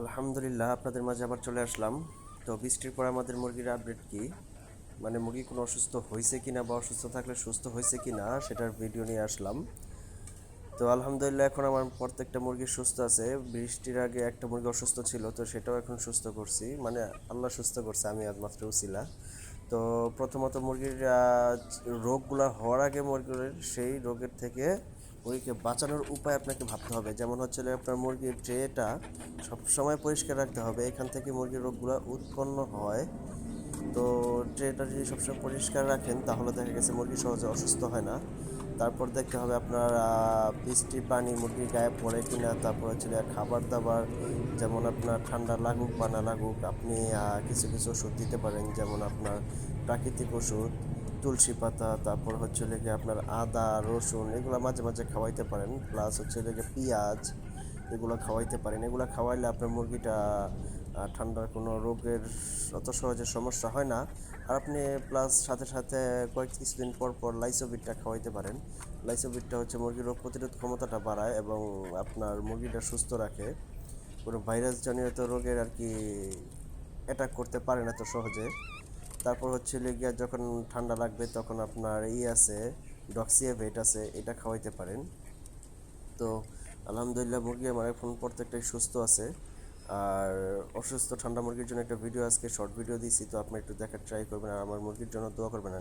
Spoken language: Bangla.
আলহামদুলিল্লাহ, আপনাদের মাঝে আবার চলে আসলাম। তো বৃষ্টির পর আমাদের মুরগির আপডেট কি, মানে মুরগি কোনো অসুস্থ হয়েছে কিনা বা অসুস্থ থাকলে সুস্থ হয়েছে কিনা সেটার ভিডিও নিয়ে আসলাম। তো আলহামদুলিল্লাহ, এখন আমার প্রত্যেকটা মুরগি সুস্থ আছে। বৃষ্টির আগে একটা মুরগি অসুস্থ ছিল, তো সেটাও এখন সুস্থ করছি, মানে আল্লাহ সুস্থ করছে, আমি একমাত্র উছিলা। তো প্রথমত মুরগির রোগগুলো হওয়ার আগে মুরগির সেই রোগের থেকে মুরগিকে বাঁচানোর উপায় আপনাকে ভাবতে হবে। যেমন হচ্ছে আপনার মুরগির ট্রেটা সবসময় পরিষ্কার রাখতে হবে, এখান থেকে মুরগির রোগগুলো উৎপন্ন হয়। তো ট্রেটা যদি সবসময় পরিষ্কার রাখেন তাহলে দেখা গেছে মুরগি সহজে অসুস্থ হয় না। তারপর দেখতে হবে আপনার বৃষ্টির পানি মুরগির গায়ে পড়ে কিনা। তারপর হচ্ছে খাবার দাবার, যেমন আপনার ঠান্ডা লাগুক বা না লাগুক, আপনি কিছু কিছু ওষুধ দিতে পারেন, যেমন আপনার প্রাকৃতিক ওষুধ, তুলসী পাতা, তারপর হচ্ছে লেগে আপনার আদা রসুন এগুলো মাঝে মাঝে খাওয়াইতে পারেন। প্লাস হচ্ছে লেগে পেঁয়াজ, এগুলো খাওয়াইতে পারেন। এগুলো খাওয়াইলে আপনার মুরগিটা ঠান্ডার কোনো রোগের অত সহজে সমস্যা হয় না। আর আপনি প্লাস সাথে সাথে কিছুদিন পর পর লাইসোবিটটা খাওয়াইতে পারেন। লাইসোবিটটা হচ্ছে মুরগির রোগ প্রতিরোধ ক্ষমতাটা বাড়ায় এবং আপনার মুরগিটা সুস্থ রাখে, কোনো ভাইরাস জনিত রোগের আর কি অ্যাটাক করতে পারে না তো সহজে। তারপর হচ্ছে গিয়া যখন ঠান্ডা লাগবে তখন আপনার আছে, ডক্সিয়াভেট আছে, এটা খাওয়াইতে পারেন। তো আলহামদুলিল্লাহ, মুরগি আমার এখন প্রত্যেকটাই সুস্থ আছে। আর অসুস্থ ঠান্ডা মুরগির জন্য একটা ভিডিও, আজকে শর্ট ভিডিও দিয়েছি, তো আপনি একটু দেখার ট্রাই করবেন আর আমার মুরগির জন্য দোয়া করবেন।